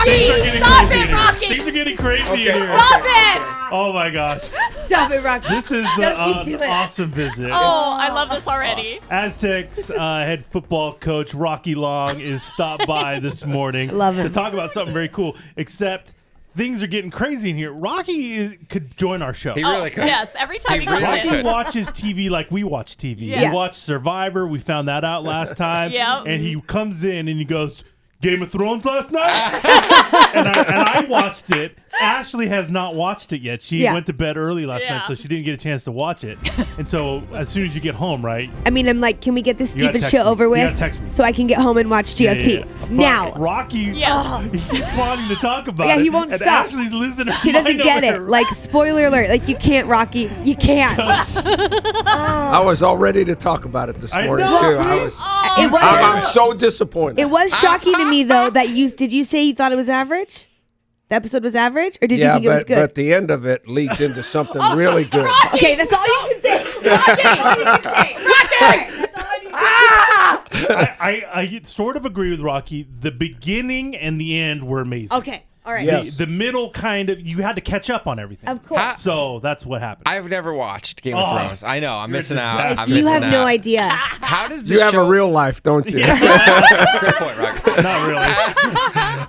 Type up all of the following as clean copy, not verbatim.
Rocky! Stop it, Rocky! Things are getting crazy in here. Stop it! Oh my gosh. Stop it, Rocky. This is Don't you do an it. awesome visit. Oh, I love this already. Aztecs head football coach Rocky Long is stopped by this morning Love him. to talk about something very cool, except things are getting crazy in here. Rocky could join our show. He really could. Yes, every time he comes Rocky in. watches TV like we watch TV. Yes. He watched Survivor. We found that out last time. Yep. And he comes in and he goes, Game of Thrones last night? and I watched it. Ashley has not watched it yet. She went to bed early last night, so she didn't get a chance to watch it. And so as soon as you get home, right? I mean, I'm like, can we get this You gotta stupid text show me. over You with gotta text me. so I can get home and watch GOT But now? Rocky, he keeps wanting to talk about it. Yeah, he won't and stop. Ashley's losing her He doesn't mind get over it. here. Like, spoiler alert. Like, you can't, Rocky. You can't. I was all ready to talk about it this I morning, know, too. see? I'm so disappointed. It was shocking to me, though, that did you say you thought it was average? The episode was average? Or did you think it was good? But the end of it leads into something really good. Okay, that's all you can say. Rocky! That's all you can say. Rocky! That's all I need to say. I sort of agree with Rocky. The beginning and the end were amazing. Okay. All right. Yes. The middle kind of, you had to catch up on everything. Of course. So that's what happened. I've never watched Game of Thrones. I know. I'm You're a missing out. disaster. I'm You missing have no out. idea. How does this You have show... a real life, don't you? Great point, Rocky. Not really.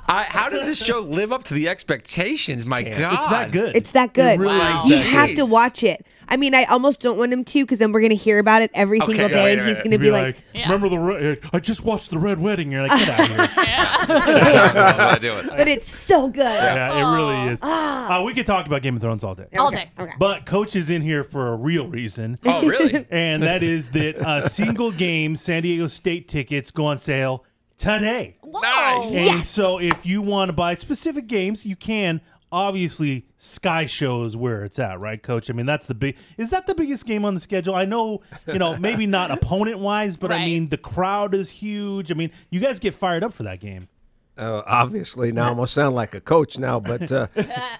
How does this show live up to the expectations? My God. It's that good. It's that good. It really Wow. is You that have good. to watch it. I mean, I almost don't want him to because then we're going to hear about it every single day, and he's going to You'd be like, remember I just watched the Red Wedding. You're like, get out of here. That's how I do it. but it's so good. Yeah, it really is. We could talk about Game of Thrones all day. All day. Okay. But Coach is in here for a real reason. Oh, really? And that is that a single game San Diego State tickets go on sale today. Nice. And so if you want to buy specific games, you can. Obviously, SKYSHOW is where it's at, right, Coach? I mean, that's the big. Is that the biggest game on the schedule? I know, maybe not opponent-wise, but I Right. mean, the crowd is huge. I mean, you guys get fired up for that game. Obviously, now I'm going to sound like a coach now, but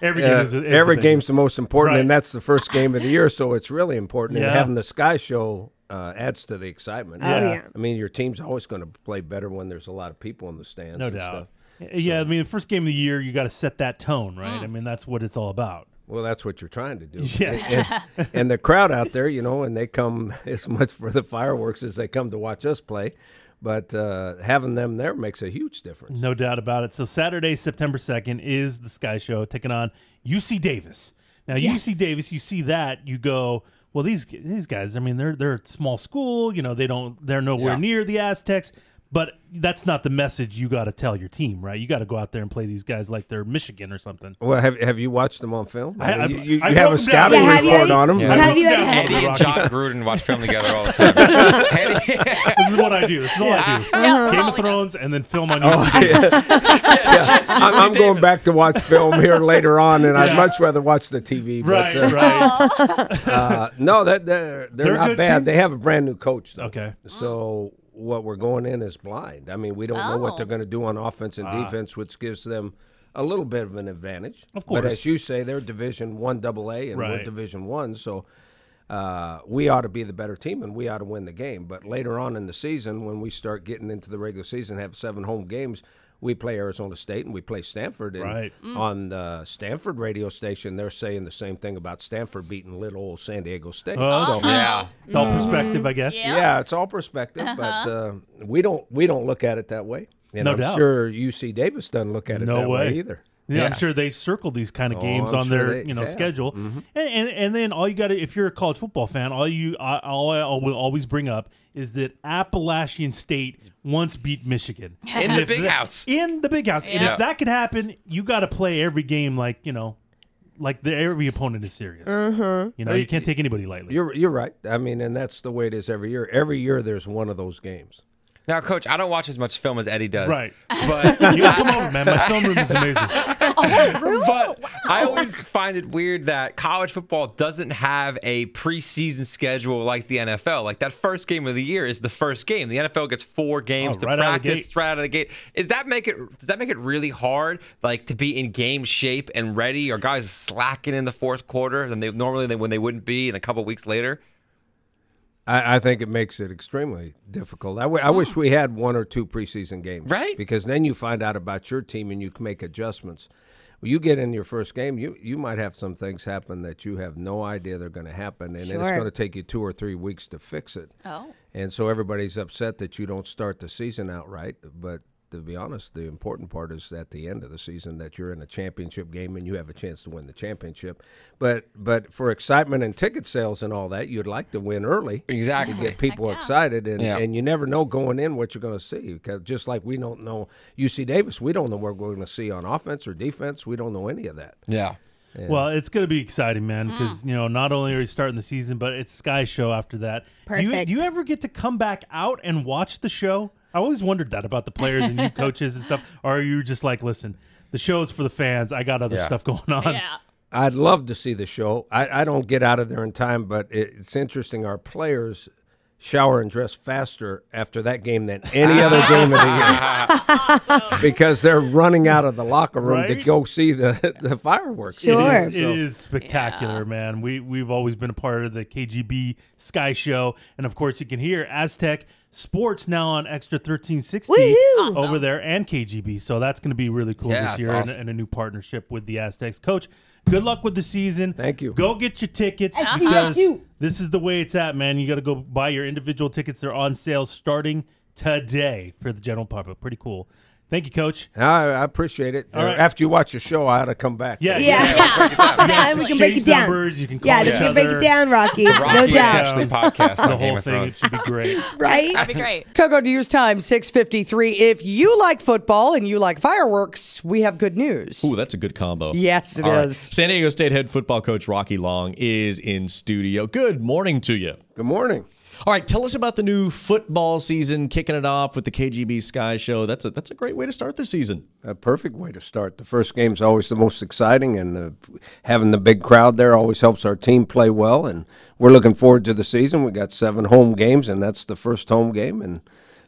Every game is every the game's the most important, Right. and that's the first game of the year, so it's really important. Yeah. And having the Sky Show adds to the excitement. Oh, yeah. I mean, your team's always going to play better when there's a lot of people in the stands. No and doubt. Stuff. Yeah, I mean, the first game of the year, you got to set that tone, right? I mean, that's what it's all about. Well, that's what you're trying to do. Yes. And the crowd out there, and they come as much for the fireworks as they come to watch us play. But having them there makes a huge difference. No doubt about it. So Saturday, September 2nd is the SKYSHOW taking on UC Davis. Now, UC Davis, you see that, you go, well, these guys, I mean, they're a small school, they're nowhere near the Aztecs. But that's not the message you got to tell your team, right? You got to go out there and play these guys like they're Michigan or something. Well, have you watched them on film? I You have have a them scouting down. Yeah, report on them. Yeah. Have you Eddie had and John Gruden watch film together all the time. This is what I do. This is all I do. Game of Thrones and then film on UC Davis. I'm going back to watch film here later on, and I'd much rather watch the TV. Right, But, right. no, they're not good bad. too? They have a brand new coach, though. Okay. So what we're going in is blind. I mean, we don't know what they're going to do on offense and defense, which gives them a little bit of an advantage. Of course. But as you say, they're Division I AA, and we're Right. Division I, so we ought to be the better team, and we ought to win the game. But later on in the season, when we start getting into the regular season, have 7 home games, we play Arizona State and we play Stanford. And Right. on the Stanford radio station, they're saying the same thing about Stanford beating little old San Diego State. Oh, So, Yeah. It's all perspective, I guess. yeah, it's all perspective, but we don't look at it that way. And No I'm doubt. sure UC Davis doesn't look at it No that way. way either. Yeah, I'm Yeah. sure they circle these kind of games I'm on sure their they have. schedule, and then all you got to, if you're a college football fan, all I will always bring up is that Appalachian State once beat Michigan In the big house. In the big house, and Yeah. if that could happen, you got to play every game like every opponent is serious. You can't take anybody lightly. You're right. I mean, and that's the way it is every year. Every year there's one of those games. Now, Coach, I don't watch as much film as Eddie does. Right. But You gotta come over, man. My film room is amazing. But I always find it weird that college football doesn't have a preseason schedule like the NFL. Like that first game of the year is the first game. The NFL gets 4 games to right out of the practice gate. right out of the gate. Does that make it really hard, like to be in game shape and ready? Are guys slacking in the fourth quarter than they normally when they wouldn't be, and a couple weeks later? I think it makes it extremely difficult. I wish we had 1 or 2 preseason games. Right. Because then you find out about your team and you can make adjustments. When you get in your first game, you might have some things happen that you have no idea they're going to happen, and then it's going to take you 2 or 3 weeks to fix it. Oh. And so everybody's upset that you don't start the season out right. But to be honest, the important part is at the end of the season that you're in a championship game and you have a chance to win the championship. But for excitement and ticket sales and all that, you'd like to win early. Exactly. To get people excited. And you never know going in what you're going to see. Because just like we don't know UC Davis, we don't know what we're going to see on offense or defense. We don't know any of that. Yeah. Well, it's going to be exciting, man, because not only are you starting the season, but it's Sky Show after that. Perfect. Do you ever get to come back out and watch the show? I always wondered that about the players and you coaches and stuff. Or are you just like, listen, the show's for the fans. I got other stuff going on. Yeah. I'd love to see the show. I don't get out of there in time, but it's interesting. Our players shower and dress faster after that game than any other game of the year because they're running out of the locker room to go see the fireworks. Sure. It is spectacular, man. We've always been a part of the KGB Sky Show, and of course you can hear Aztec Sports now on Extra 1360 over there and KGB, so that's going to be really cool this year, awesome. and a new partnership with the Aztecs. Coach, good luck with the season. Thank you. Go get your tickets because this is the way it's at, man. You got to go buy your individual tickets. They're on sale starting today for the general public. Pretty cool. Thank you, Coach. I appreciate it. All right. After you watch the show, I ought to come back. Yeah. We can break it down. Numbers, you can call we can break it down, Rocky. No doubt. Podcast the whole thing. It should be great. Right? That'd be great. Cocoa News Time, 6:53. If you like football and you like fireworks, we have good news. Ooh, that's a good combo. Yes, it All is. right. San Diego State head football coach Rocky Long is in studio. Good morning to you. Good morning. All right, tell us about the new football season, kicking it off with the KGB Sky Show. That's a great way to start the season. A perfect way to start. The first game's always the most exciting, and having the big crowd there always helps our team play well. And we're looking forward to the season. We got 7 home games, and that's the first home game. And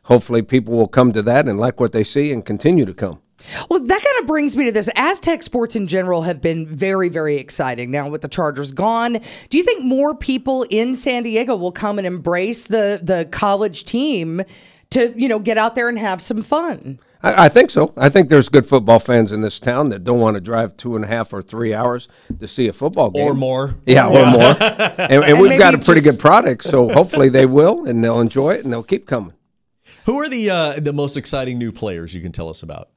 hopefully people will come to that and like what they see and continue to come. Well, that kind of brings me to this. Aztec sports in general have been very, very exciting. Now, with the Chargers gone, do you think more people in San Diego will come and embrace the college team to, get out there and have some fun? I think so. I think there's good football fans in this town that don't want to drive 2.5 or 3 hours to see a football game. Or more. Yeah, or more. And we've got a pretty good product, so hopefully they will, and they'll enjoy it, and they'll keep coming. Who are the most exciting new players you can tell us about?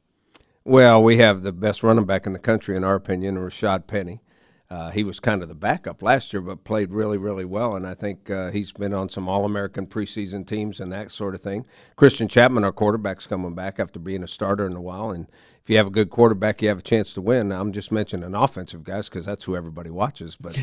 Well, we have the best running back in the country, in our opinion, Rashad Penny. He was kind of the backup last year, but played really, really well, and I think he's been on some All-American preseason teams and that sort of thing. Christian Chapman, our quarterback's coming back after being a starter in a while, and if you have a good quarterback, you have a chance to win. I'm just mentioning offensive guys because that's who everybody watches. But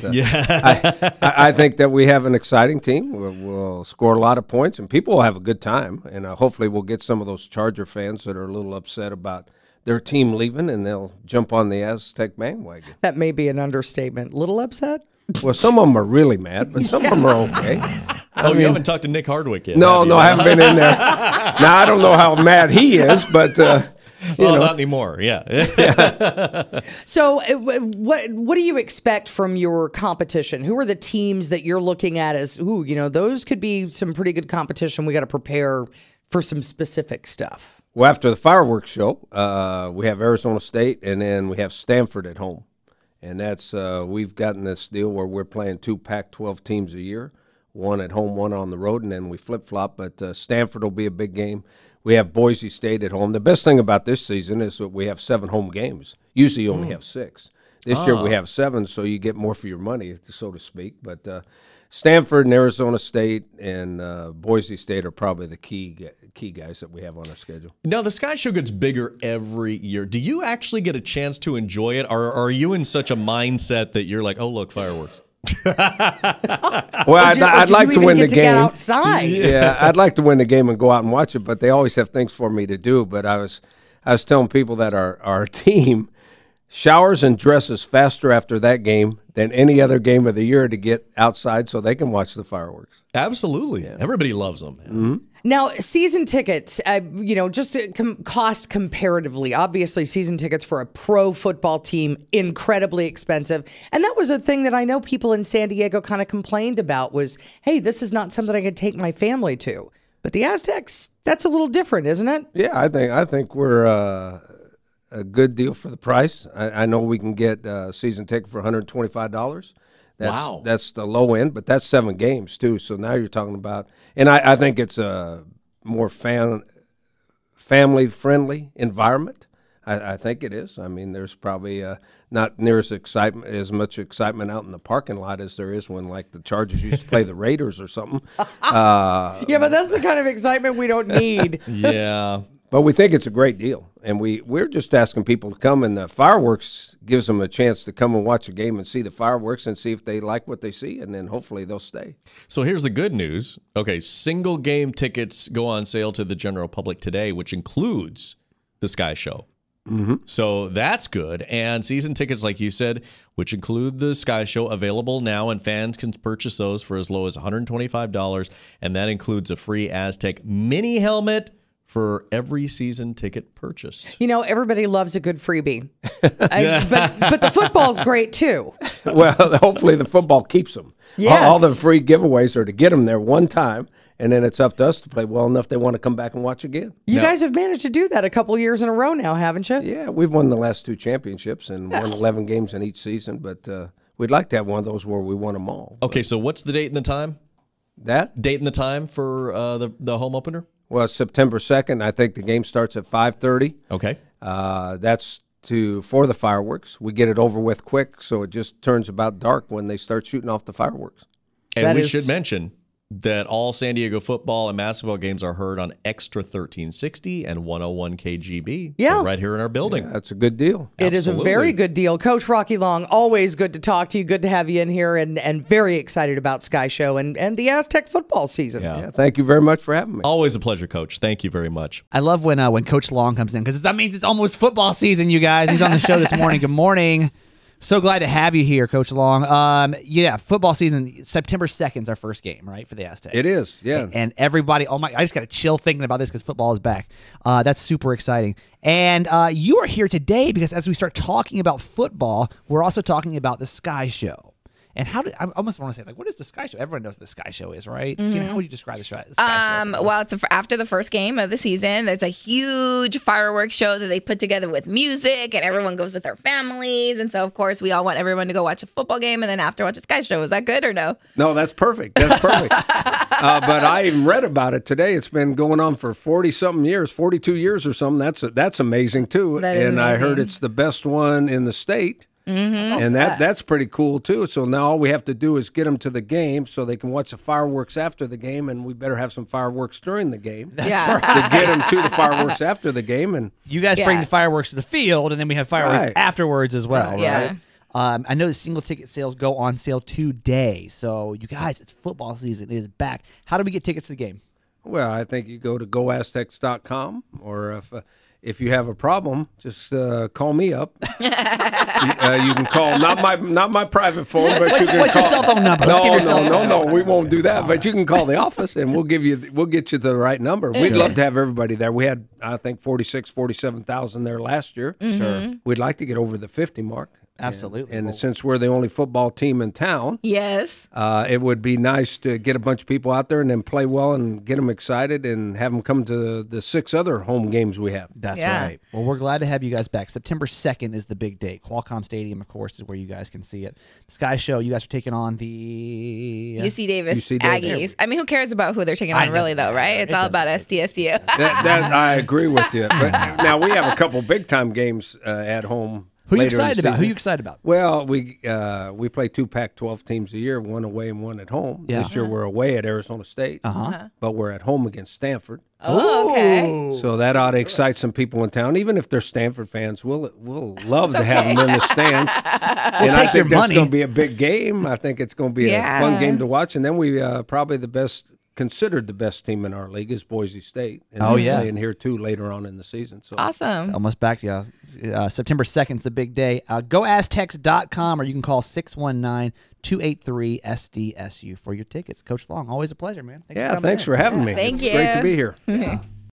I think that we have an exciting team. We'll score a lot of points, and people will have a good time, and hopefully we'll get some of those Charger fans that are a little upset about their team leaving, and they'll jump on the Aztec bandwagon. That may be an understatement. Little upset? Well, some of them are really mad, but some of them are okay. You haven't talked to Nick Hardwick yet. No, I haven't been in there. Now, I don't know how mad he is, but not anymore. Yeah. So, what do you expect from your competition? Who are the teams that you're looking at as, those could be some pretty good competition. We got to prepare for some specific stuff. Well, after the fireworks show, we have Arizona State, and then we have Stanford at home. And that's we've gotten this deal where we're playing 2 Pac-12 teams a year, one at home, one on the road, and then we flip-flop. But Stanford will be a big game. We have Boise State at home. The best thing about this season is that we have 7 home games. Usually you only have 6. This year we have 7, so you get more for your money, so to speak. But Stanford and Arizona State and Boise State are probably the key guys that we have on our schedule. Now, the Sky Show gets bigger every year. Do you actually get a chance to enjoy it, or are you in such a mindset that you're like, oh, look, fireworks? Well, I'd like to win the game. Get outside. Yeah, I'd like to win the game and go out and watch it, but they always have things for me to do. But I was telling people that our team showers and dresses faster after that game than any other game of the year to get outside so they can watch the fireworks. Absolutely. Everybody loves them. Mm-hmm. Now, season tickets, just to cost comparatively, obviously season tickets for a pro football team, incredibly expensive. And that was a thing that I know people in San Diego kind of complained about was, hey, this is not something I could take my family to. But the Aztecs, that's a little different, isn't it? Yeah, I think we're a good deal for the price. I know we can get a season ticket for $125. Wow. That's the low end, but that's 7 games too. So now you're talking about, and I think it's a more family-friendly environment. I think it is. I mean, there's probably not near as much excitement out in the parking lot as there is when, like, the Chargers used to play the Raiders or something. Yeah, but that's the kind of excitement we don't need. Yeah. But we think it's a great deal, and we're just asking people to come, and the fireworks gives them a chance to come and watch a game and see the fireworks and see if they like what they see, and then hopefully they'll stay. So here's the good news. Okay, single game tickets go on sale to the general public today, which includes the Sky Show. Mm-hmm. So that's good. And season tickets, like you said, which include the Sky Show, available now, and fans can purchase those for as low as $125, and that includes a free Aztec mini helmet for every season ticket purchased. Everybody loves a good freebie. But the football's great, too. Well, hopefully the football keeps them. Yes. All the free giveaways are to get them there one time, and then it's up to us to play well enough they want to come back and watch again. You guys have managed to do that a couple years in a row now, haven't you? Yeah, we've won the last 2 championships and won 11 games in each season, but we'd like to have one of those where we won them all. Okay, so what's the date and the time? That? Date and the time for the home opener? Well, it's September 2nd. I think the game starts at 5:30. Okay. That's for the fireworks. We get it over with quick, so it just turns about dark when they start shooting off the fireworks. And we should mention that all San Diego football and basketball games are heard on Extra 1360 and 101 KGB. Yeah. So right here in our building. Yeah, that's a good deal. It is a very good deal. Coach Rocky Long, always good to talk to you. Good to have you in here, and very excited about Sky Show and the Aztec football season. Yeah, thank you very much for having me. Always a pleasure, Coach. Thank you very much. I love when Coach Long comes in because that means it's almost football season, you guys. He's on the show this morning. Good morning. So glad to have you here, Coach Long. Football season, September 2nd is our first game, right, for the Aztecs. It is, yeah. And everybody, I just got to chill thinking about this because football is back. That's super exciting. And you are here today because as we start talking about football, we're also talking about the Sky Show. And I almost want to say, what is the Sky Show? Everyone knows what the Sky Show is, right? Mm-hmm. Gina, how would you describe the Sky Show? Well, it's after the first game of the season. There's a huge fireworks show that they put together with music, and everyone goes with their families. And so, of course, we all want everyone to go watch a football game and then after watch a Sky Show. Is that good or no? No, that's perfect. That's perfect. But I even read about it today. It's been going on for 40-something years, 42 years or something. That's amazing, too. That is amazing. I heard it's the best one in the state. Mm-hmm. And that's pretty cool, too. So now all we have to do is get them to the game so they can watch the fireworks after the game, and we better have some fireworks during the game to get them to the fireworks after the game. And you guys bring the fireworks to the field, and then we have fireworks afterwards as well, right? Yeah. I know the single ticket sales go on sale today. So, you guys, it's football season. It is back. How do we get tickets to the game? Well, I think you go to goaztecs.com, or if you have a problem, just call me up. You can call not my private phone, but you can what's call. Your cell phone number? No, we won't do that. But you can call the office, and we'll get you to the right number. We'd love to have everybody there. We had, I think, 47,000 there last year. Sure. We'd like to get over the 50 mark. Absolutely. And since we're the only football team in town, yes, it would be nice to get a bunch of people out there and then play well and get them excited and have them come to the 6 other home games we have. That's right. Well, we're glad to have you guys back. September 2nd is the big date. Qualcomm Stadium, of course, is where you guys can see it. The Sky Show, you guys are taking on the UC Davis Aggies. I mean, who cares about who they're taking on, really, though, right? It's all about SDSU. that I agree with you. But now we have a couple big-time games at home. Who are you excited about? Who are you excited about? Well, we play 2 Pac-12 teams a year, one away and one at home. Yeah. This year we're away at Arizona State, but we're at home against Stanford. Oh, okay. So that ought to excite some people in town. Even if they're Stanford fans, we'll love to have them in the stands. And I think that's going to be a big game. I think it's going to be a fun game to watch. And then we probably the best considered the best team in our league is Boise State. And Oh, they're yeah. playing here too later on in the season. So Awesome. Almost back, yeah. September 2nd is the big day. GoAztecs.com, or you can call 619-283-SDSU for your tickets. Coach Long, always a pleasure, man. Thanks for having me. Thank It's you. great to be here.